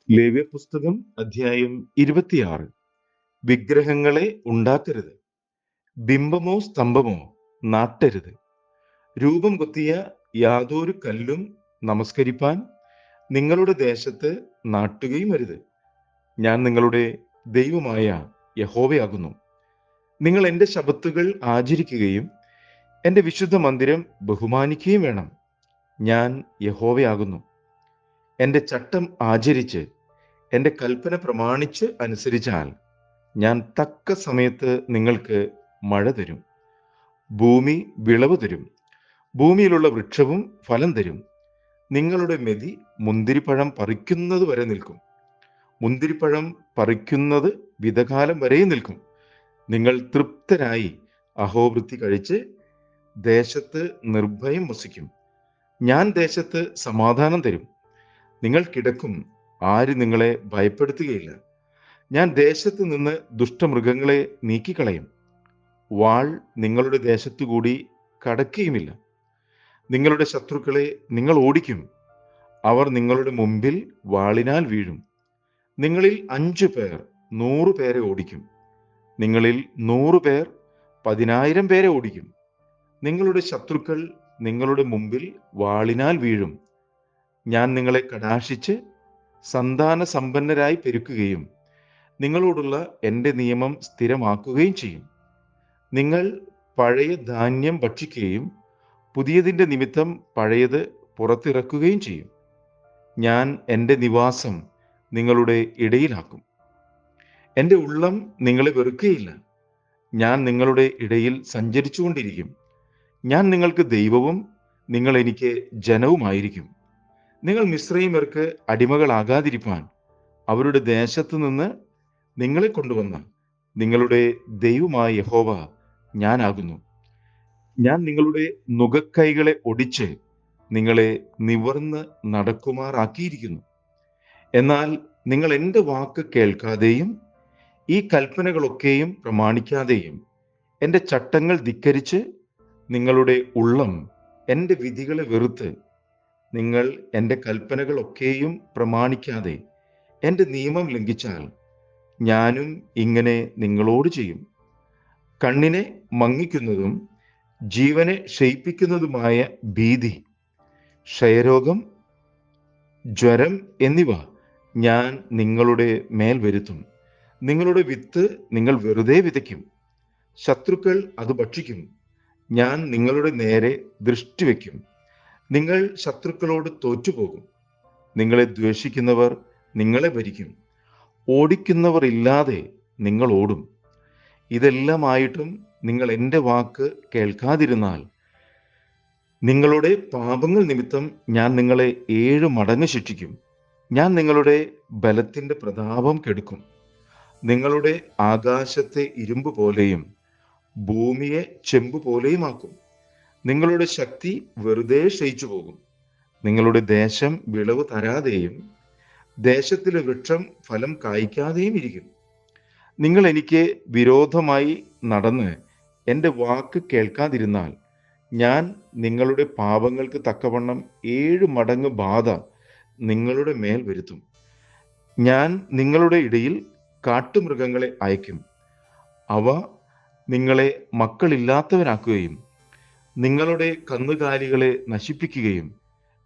ലേവ്യപുസ്തകം അധ്യായം 26. വിഗ്രഹങ്ങളെ ഉണ്ടാക്കരുത്. ബിംബമോ സ്തംഭമോ നാട്ടരുത്. രൂപം കൊത്തിയ യാതൊരു കല്ലും നമസ്കരിപ്പാൻ നിങ്ങളുടെ ദേശത്ത് നാട്ടുകയും അരുത്. ഞാൻ നിങ്ങളുടെ ദൈവമായ യഹോവയാകുന്നു. നിങ്ങൾ എൻ്റെ ശബ്ബത്തുകൾ ആചരിക്കുകയും എൻ്റെ വിശുദ്ധ മന്ദിരം ബഹുമാനിക്കുകയും വേണം. ഞാൻ യഹോവയാകുന്നു. എൻ്റെ ചട്ടം ആചരിച്ച് എൻ്റെ കൽപ്പന പ്രമാണിച്ച് അനുസരിച്ചാൽ ഞാൻ തക്ക സമയത്ത് നിങ്ങൾക്ക് മഴ തരും. ഭൂമി വിളവ് തരും. ഭൂമിയിലുള്ള വൃക്ഷവും ഫലം തരും. നിങ്ങളുടെ മെതി മുന്തിരിപ്പഴം പറിക്കുന്നത് വരെ നിൽക്കും. മുന്തിരിപ്പഴം പറിക്കുന്നത് വിതകാലം വരെയും നിൽക്കും. നിങ്ങൾ തൃപ്തരായി അഹോവൃത്തി കഴിച്ച് ദേശത്ത് നിർഭയം വസിക്കും. ഞാൻ ദേശത്ത് സമാധാനം തരും. നിങ്ങൾ കിടക്കും, ആരും നിങ്ങളെ ഭയപ്പെടുത്തുകയില്ല. ഞാൻ ദേശത്ത് നിന്ന് ദുഷ്ടമൃഗങ്ങളെ നീക്കിക്കളയും. വാൾ നിങ്ങളുടെ ദേശത്തുകൂടി കടക്കുകയുമില്ല. നിങ്ങളുടെ ശത്രുക്കളെ നിങ്ങൾ ഓടിക്കും. അവർ നിങ്ങളുടെ മുമ്പിൽ വാളിനാൽ വീഴും. നിങ്ങളിൽ 5 പേർ 100 പേരെ ഓടിക്കും. നിങ്ങളിൽ 100 പേർ 10,000 പേരെ ഓടിക്കും. നിങ്ങളുടെ ശത്രുക്കൾ നിങ്ങളുടെ മുമ്പിൽ വാളിനാൽ വീഴും. ഞാൻ നിങ്ങളെ കടാക്ഷിച്ച് സന്താന സമ്പന്നരായി പെരുക്കുകയും നിങ്ങളോടുള്ള എൻ്റെ നിയമം സ്ഥിരമാക്കുകയും ചെയ്യും. നിങ്ങൾ പഴയ ധാന്യം ഭക്ഷിക്കുകയും പുതിയതിൻ്റെ നിമിത്തം പഴയത് പുറത്തിറക്കുകയും ചെയ്യും. ഞാൻ എൻ്റെ നിവാസം നിങ്ങളുടെ ഇടയിലാക്കും. എൻ്റെ ഉള്ളം നിങ്ങളെ വെറുക്കുകയില്ല. ഞാൻ നിങ്ങളുടെ ഇടയിൽ സഞ്ചരിച്ചുകൊണ്ടിരിക്കും. ഞാൻ നിങ്ങൾക്ക് ദൈവവും നിങ്ങൾ എനിക്ക് ജനവുമായിരിക്കും. നിങ്ങൾ മിസ്രയീമ്യർക്ക് അടിമകളാകാതിരിപ്പാൻ അവരുടെ ദേശത്തു നിന്ന് നിങ്ങളെ കൊണ്ടുവന്ന നിങ്ങളുടെ ദൈവമായ യഹോവ ഞാനാകുന്നു. ഞാൻ നിങ്ങളുടെ നുകക്കൈകളെ ഒടിച്ച് നിങ്ങളെ നിവർന്ന് നടക്കുമാറാക്കിയിരിക്കുന്നു. എന്നാൽ നിങ്ങൾ എൻ്റെ വാക്ക് കേൾക്കാതെയും ഈ കൽപ്പനകളൊക്കെയും പ്രമാണിക്കാതെയും എൻ്റെ ചട്ടങ്ങൾ ധിക്കരിച്ച് നിങ്ങളുടെ ഉള്ളം എൻ്റെ വിധികളെ വെറുത്ത് നിങ്ങൾ എൻ്റെ കൽപ്പനകളൊക്കെയും പ്രമാണിക്കാതെ എൻ്റെ നിയമം ലംഘിച്ചാൽ ഞാനും ഇങ്ങനെ നിങ്ങളോട് ചെയ്യും. കണ്ണിനെ മങ്ങിക്കുന്നതും ജീവനെ ക്ഷയിപ്പിക്കുന്നതുമായ ഭീതി, ക്ഷയരോഗം, ജ്വരം എന്നിവ ഞാൻ നിങ്ങളുടെ മേൽ വരുത്തും. നിങ്ങളുടെ വിത്ത് നിങ്ങൾ വെറുതെ വിതയ്ക്കും. ശത്രുക്കൾ അത് ഭക്ഷിക്കും. ഞാൻ നിങ്ങളുടെ നേരെ ദൃഷ്ടി വയ്ക്കും. നിങ്ങൾ ശത്രുക്കളോട് തോറ്റുപോകും. നിങ്ങളെ ദ്വേഷിക്കുന്നവർ നിങ്ങളെ ഭരിക്കും. ഓടിക്കുന്നവർ ഇല്ലാതെ നിങ്ങൾ ഓടും. ഇതെല്ലാമായിട്ടും നിങ്ങൾ എൻ്റെ വാക്ക് കേൾക്കാതിരുന്നാൽ നിങ്ങളുടെ പാപങ്ങൾ നിമിത്തം ഞാൻ നിങ്ങളെ 7 മടങ്ങ് ശിക്ഷിക്കും. ഞാൻ നിങ്ങളുടെ ബലത്തിൻ്റെ പ്രതാപം കെടുക്കും. നിങ്ങളുടെ ആകാശത്തെ ഇരുമ്പ് പോലെയും ഭൂമിയെ ചെമ്പ് പോലെയും ആക്കും. നിങ്ങളുടെ ശക്തി വെറുതെ ക്ഷയിച്ചു പോകും. നിങ്ങളുടെ ദേശം വിളവ് തരാതെയും ദേശത്തിലെ വൃക്ഷം ഫലം കായ്ക്കാതെയും ഇരിക്കും. നിങ്ങൾ എനിക്ക് വിരോധമായി നടന്ന് എൻ്റെ വാക്ക് കേൾക്കാതിരുന്നാൽ ഞാൻ നിങ്ങളുടെ പാപങ്ങൾക്ക് തക്കവണ്ണം 7 മടങ്ങ് ബാധ നിങ്ങളുടെ മേൽ വരുത്തും. ഞാൻ നിങ്ങളുടെ ഇടയിൽ കാട്ടുമൃഗങ്ങളെ അയക്കും. അവ നിങ്ങളെ മക്കളില്ലാത്തവരാക്കുകയും നിങ്ങളുടെ കന്നുകാലികളെ നശിപ്പിക്കുകയും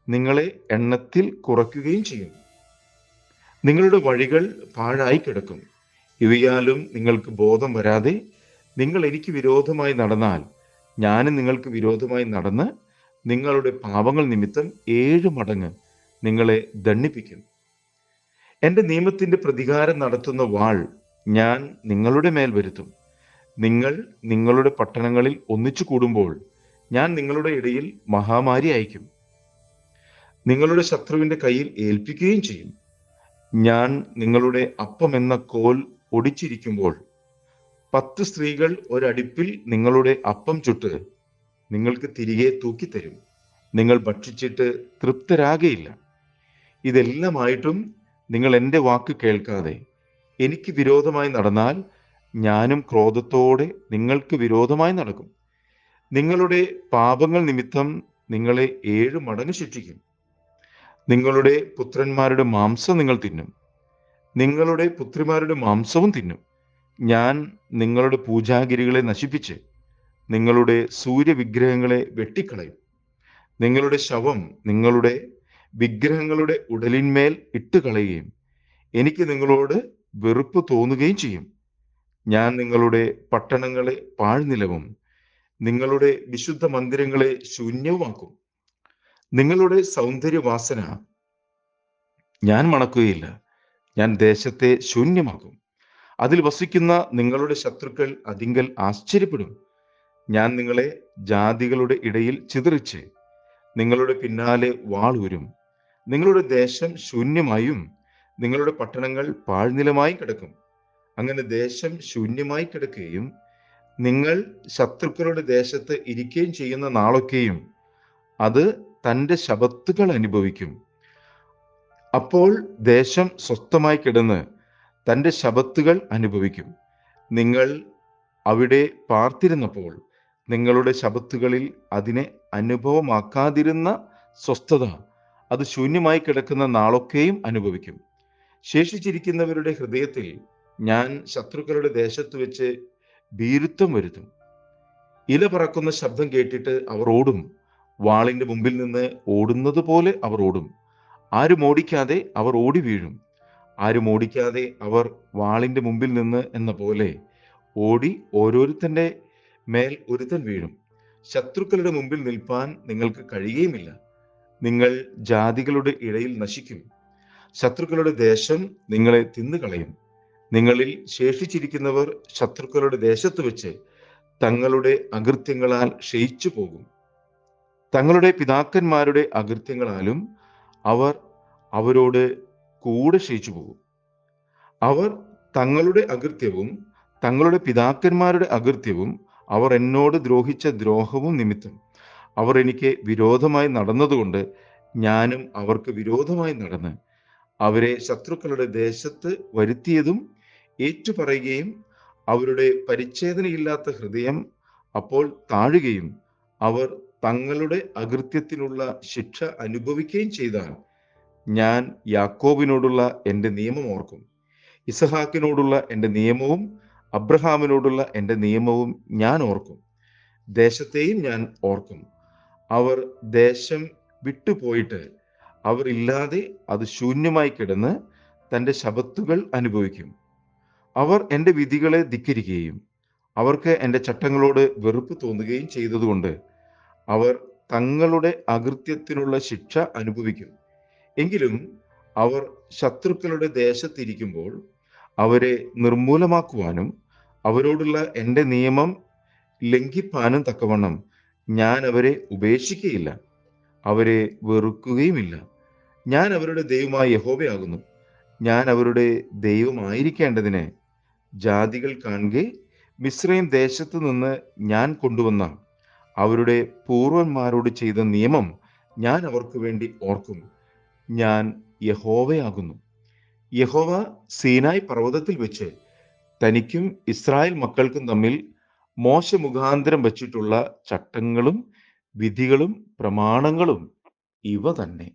നിങ്ങളെ എണ്ണത്തിൽ കുറയ്ക്കുകയും ചെയ്യും. നിങ്ങളുടെ വഴികൾ പാഴായി കിടക്കും. ഇവയാലും നിങ്ങൾക്ക് ബോധം വരാതെ നിങ്ങൾ എനിക്ക് വിരോധമായി നടന്നാൽ ഞാനും നിങ്ങൾക്ക് വിരോധമായി നടന്ന് നിങ്ങളുടെ പാപങ്ങൾ നിമിത്തം 7 മടങ്ങ് നിങ്ങളെ ദണ്ഡിപ്പിക്കും. എൻ്റെ നിയമത്തിൻ്റെ പ്രതികാരം നടത്തുന്ന വാൾ ഞാൻ നിങ്ങളുടെ മേൽ വരുത്തും. നിങ്ങൾ നിങ്ങളുടെ പട്ടണങ്ങളിൽ ഒന്നിച്ചു കൂടുമ്പോൾ ഞാൻ നിങ്ങളുടെ ഇടയിൽ മഹാമാരി അയക്കും. നിങ്ങളുടെ ശത്രുവിൻ്റെ കയ്യിൽ ഏൽപ്പിക്കുകയും ചെയ്യും. ഞാൻ നിങ്ങളുടെ അപ്പം എന്ന കോൽ ഒടിച്ചിരിക്കുമ്പോൾ 10 സ്ത്രീകൾ ഒരടുപ്പിൽ നിങ്ങളുടെ അപ്പം ചുട്ട് നിങ്ങൾക്ക് തിരികെ തൂക്കിത്തരും. നിങ്ങൾ ഭക്ഷിച്ചിട്ട് തൃപ്തരാകയില്ല. ഇതെല്ലാമായിട്ടും നിങ്ങൾ എൻ്റെ വാക്ക് കേൾക്കാതെ എനിക്ക് വിരോധമായി നടന്നാൽ ഞാനും ക്രോധത്തോടെ നിങ്ങൾക്ക് വിരോധമായി നടക്കും. നിങ്ങളുടെ പാപങ്ങൾ നിമിത്തം നിങ്ങളെ 7 മടങ്ങ് ശിക്ഷിക്കും. നിങ്ങളുടെ പുത്രന്മാരുടെ മാംസം നിങ്ങൾ തിന്നും. നിങ്ങളുടെ പുത്രിമാരുടെ മാംസവും തിന്നും. ഞാൻ നിങ്ങളുടെ പൂജാഗിരികളെ നശിപ്പിച്ച് നിങ്ങളുടെ സൂര്യവിഗ്രഹങ്ങളെ വെട്ടിക്കളയും. നിങ്ങളുടെ ശവം നിങ്ങളുടെ വിഗ്രഹങ്ങളുടെ ഉടലിന്മേൽ ഇട്ടുകളയുകയും എനിക്ക് നിങ്ങളോട് വെറുപ്പ് തോന്നുകയും ചെയ്യും. ഞാൻ നിങ്ങളുടെ പട്ടണങ്ങളെ പാഴ്നിലവും നിങ്ങളുടെ വിശുദ്ധ മന്ദിരങ്ങളെ ശൂന്യവുമാക്കും. നിങ്ങളുടെ സൗന്ദര്യവാസന ഞാൻ മണക്കുകയില്ല. ഞാൻ ദേശത്തെ ശൂന്യമാക്കും. അതിൽ വസിക്കുന്ന നിങ്ങളുടെ ശത്രുക്കൾ അതിങ്കൽ ആശ്ചര്യപ്പെടും. ഞാൻ നിങ്ങളെ ജാതികളുടെ ഇടയിൽ ചിതറിച്ച് നിങ്ങളുടെ പിന്നാലെ വാളൂരും. നിങ്ങളുടെ ദേശം ശൂന്യമായും നിങ്ങളുടെ പട്ടണങ്ങൾ പാഴ്നിലമായി കിടക്കും. അങ്ങനെ ദേശം ശൂന്യമായി കിടക്കുകയും നിങ്ങൾ ശത്രുക്കളുടെ ദേശത്ത് ഇരിക്കുകയും ചെയ്യുന്ന നാളൊക്കെയും അത് തൻ്റെ ശബത്തുകൾ അനുഭവിക്കും. അപ്പോൾ ദേശം സ്വസ്ഥമായി കിടന്ന് തൻ്റെ ശബത്തുകൾ അനുഭവിക്കും. നിങ്ങൾ അവിടെ പാർത്തിരുന്നപ്പോൾ നിങ്ങളുടെ ശബത്തുകളിൽ അതിനെ അനുഭവമാക്കാതിരുന്ന സ്വസ്ഥത അത് ശൂന്യമായി കിടക്കുന്ന നാളൊക്കെയും അനുഭവിക്കും. ശേഷിച്ചിരിക്കുന്നവരുടെ ഹൃദയത്തിൽ ഞാൻ ശത്രുക്കളുടെ ദേശത്ത് വെച്ച് ഭീരുത്വം വരുത്തും. ഇല പറക്കുന്ന ശബ്ദം കേട്ടിട്ട് അവർ ഓടും. വാളിന്റെ മുമ്പിൽ നിന്ന് ഓടുന്നത് പോലെ അവർ ഓടും. ആരും ഓടിക്കാതെ അവർ ഓടി വീഴും. ആരും ഓടിക്കാതെ അവർ വാളിന്റെ മുമ്പിൽ നിന്ന് എന്ന പോലെ ഓടി ഓരോരുത്തന്റെ മേൽ ഒരുത്തൻ വീഴും. ശത്രുക്കളുടെ മുമ്പിൽ നിൽപ്പാൻ നിങ്ങൾക്ക് കഴിയുകയുമില്ല. നിങ്ങൾ ജാതികളുടെ ഇടയിൽ നശിക്കും. ശത്രുക്കളുടെ ദേശം നിങ്ങളെ തിന്നുകളയും. നിങ്ങളിൽ ശേഷിച്ചിരിക്കുന്നവർ ശത്രുക്കളുടെ ദേശത്ത് വെച്ച് തങ്ങളുടെ അകൃത്യങ്ങളാൽ ക്ഷയിച്ചു പോകും. തങ്ങളുടെ പിതാക്കന്മാരുടെ അകൃത്യങ്ങളാലും അവർ അവരോട് കൂടെ ക്ഷയിച്ചു പോകും. അവർ തങ്ങളുടെ അകൃത്യവും തങ്ങളുടെ പിതാക്കന്മാരുടെ അകൃത്യവും അവർ എന്നോട് ദ്രോഹിച്ച ദ്രോഹവും നിമിത്തം അവർ എനിക്ക് വിരോധമായി നടന്നതുകൊണ്ട് ഞാനും അവർക്ക് വിരോധമായി നടന്ന് അവരെ ശത്രുക്കളുടെ ദേശത്ത് വരുത്തിയതും ഏറ്റുപറയുകയും അവരുടെ പരിച്ഛേദനയില്ലാത്ത ഹൃദയം അപ്പോൾ താഴുകയും അവർ തങ്ങളുടെ അകൃത്യത്തിനുള്ള ശിക്ഷ അനുഭവിക്കുകയും ചെയ്താൽ ഞാൻ യാക്കോബിനോടുള്ള എൻ്റെ നിയമം ഓർക്കും. ഇസഹാക്കിനോടുള്ള എൻ്റെ നിയമവും അബ്രഹാമിനോടുള്ള എൻ്റെ നിയമവും ഞാൻ ഓർക്കും. ദേശത്തെയും ഞാൻ ഓർക്കും. അവർ ദേശം വിട്ടുപോയിട്ട് അവർ ഇല്ലാതെ അത് ശൂന്യമായി കിടന്ന് തൻ്റെ ശബത്തുകൾ അനുഭവിക്കും. അവർ എൻ്റെ വിധികളെ ധിക്കരിക്കുകയും അവർക്ക് എൻ്റെ ചട്ടങ്ങളോട് വെറുപ്പ് തോന്നുകയും ചെയ്തതുകൊണ്ട് അവർ തങ്ങളുടെ അകൃത്യത്തിനുള്ള ശിക്ഷ അനുഭവിക്കും. എങ്കിലും അവർ ശത്രുക്കളുടെ ദേശത്തിരിക്കുമ്പോൾ അവരെ നിർമൂലമാക്കുവാനും അവരോടുള്ള എൻ്റെ നിയമം ലംഘിപ്പാനും തക്കവണ്ണം ഞാൻ അവരെ ഉപേക്ഷിക്കുകയില്ല, അവരെ വെറുക്കുകയുമില്ല. ഞാൻ അവരുടെ ദൈവമായ യഹോവയാകുന്നു. ഞാൻ അവരുടെ ദൈവമായിരിക്കേണ്ടതിന് ജാതികൾ കാണുകെ മിസ്രയീം ദേശത്തു നിന്ന് ഞാൻ കൊണ്ടുവന്ന അവരുടെ പൂർവന്മാരോട് ചെയ്ത നിയമം ഞാൻ അവർക്ക് വേണ്ടി ഓർക്കും. ഞാൻ യഹോവയാകുന്നു. യഹോവ സീനായ് പർവ്വതത്തിൽ വെച്ച് തനിക്കും ഇസ്രായേൽ മക്കൾക്കും തമ്മിൽ മോശ മുഖാന്തരം വച്ചിട്ടുള്ള ചട്ടങ്ങളും വിധികളും പ്രമാണങ്ങളും ഇവ തന്നെ.